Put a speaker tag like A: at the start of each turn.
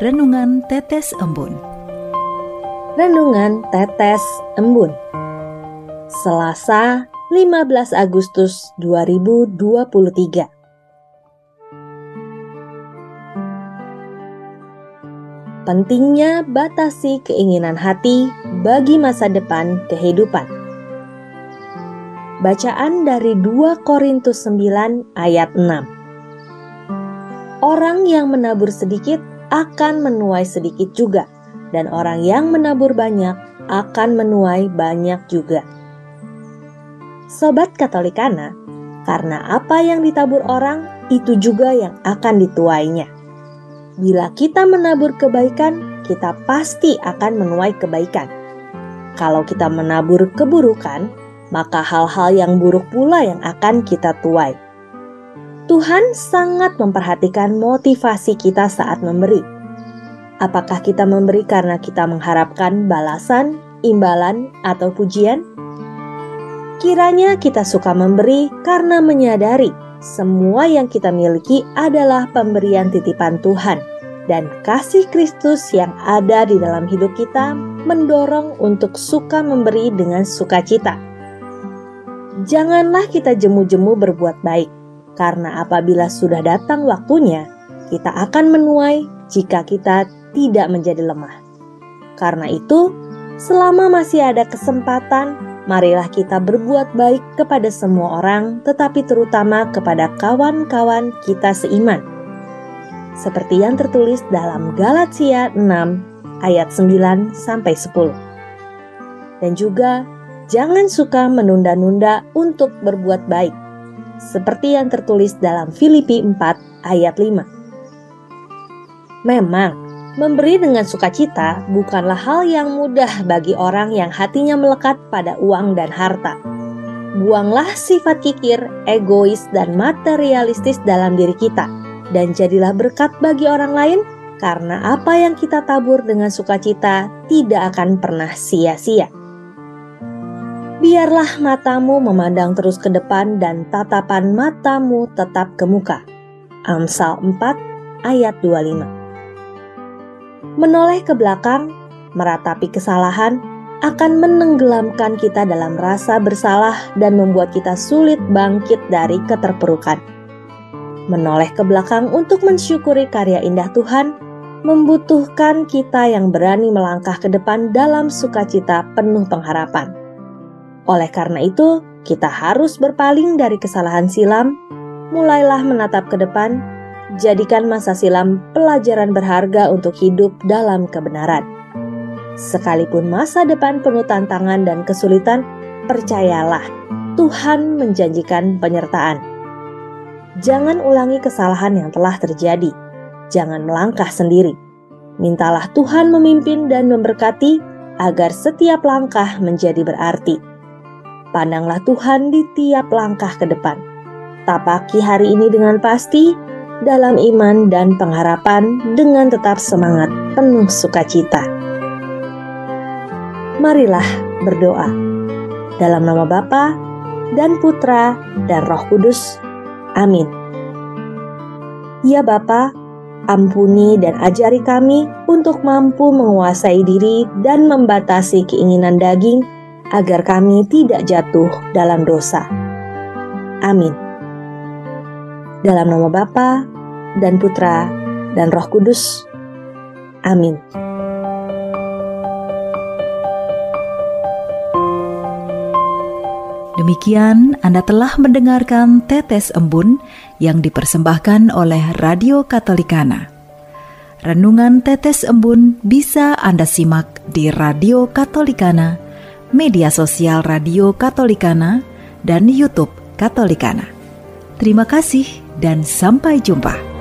A: Renungan Tetes Embun.
B: Renungan Tetes Embun, Selasa 15 Agustus 2023. Pentingnya batasi keinginan hati bagi masa depan kehidupan. Bacaan dari 2 Korintus 9 ayat 6. Orang yang menabur sedikit akan menuai sedikit juga, dan orang yang menabur banyak akan menuai banyak juga. Sobat Katolikana, karena apa yang ditabur orang, itu juga yang akan dituainya. Bila kita menabur kebaikan, kita pasti akan menuai kebaikan. Kalau kita menabur keburukan, maka hal-hal yang buruk pula yang akan kita tuai. Tuhan sangat memperhatikan motivasi kita saat memberi. Apakah kita memberi karena kita mengharapkan balasan, imbalan, atau pujian? Kiranya kita suka memberi karena menyadari semua yang kita miliki adalah pemberian titipan Tuhan, dan kasih Kristus yang ada di dalam hidup kita mendorong untuk suka memberi dengan sukacita. Janganlah kita jemu-jemu berbuat baik, karena apabila sudah datang waktunya, kita akan menuai jika kita tidak menjadi lemah. Karena itu, selama masih ada kesempatan, marilah kita berbuat baik kepada semua orang, tetapi terutama kepada kawan-kawan kita seiman. Seperti yang tertulis dalam Galatia 6 ayat 9-10. Dan juga, jangan suka menunda-nunda untuk berbuat baik, seperti yang tertulis dalam Filipi 4 ayat 5. Memang, memberi dengan sukacita bukanlah hal yang mudah bagi orang yang hatinya melekat pada uang dan harta. Buanglah sifat kikir, egois, dan materialistis dalam diri kita, dan jadilah berkat bagi orang lain, karena apa yang kita tabur dengan sukacita tidak akan pernah sia-sia. Biarlah matamu memandang terus ke depan dan tatapan matamu tetap ke muka. Amsal 4 ayat 25. Menoleh ke belakang, meratapi kesalahan, akan menenggelamkan kita dalam rasa bersalah dan membuat kita sulit bangkit dari keterpurukan. Menoleh ke belakang untuk mensyukuri karya indah Tuhan, membutuhkan kita yang berani melangkah ke depan dalam sukacita penuh pengharapan. Oleh karena itu, kita harus berpaling dari kesalahan silam, mulailah menatap ke depan, jadikan masa silam pelajaran berharga untuk hidup dalam kebenaran. Sekalipun masa depan penuh tantangan dan kesulitan, percayalah, Tuhan menjanjikan penyertaan. Jangan ulangi kesalahan yang telah terjadi. Jangan melangkah sendiri. Mintalah Tuhan memimpin dan memberkati agar setiap langkah menjadi berarti. Pandanglah Tuhan di tiap langkah ke depan. Tapaki hari ini dengan pasti, dalam iman dan pengharapan, dengan tetap semangat penuh sukacita. Marilah berdoa. Dalam nama Bapa dan Putra dan Roh Kudus. Amin. Ya Bapa, ampuni dan ajari kami untuk mampu menguasai diri dan membatasi keinginan daging, agar kami tidak jatuh dalam dosa. Amin. Dalam nama Bapa dan Putra dan Roh Kudus. Amin.
A: Demikian Anda telah mendengarkan Tetes Embun yang dipersembahkan oleh Radio Katolikana. Renungan Tetes Embun bisa Anda simak di Radio Katolikana, media sosial Radio Katolikana, dan YouTube Katolikana. Terima kasih dan sampai jumpa.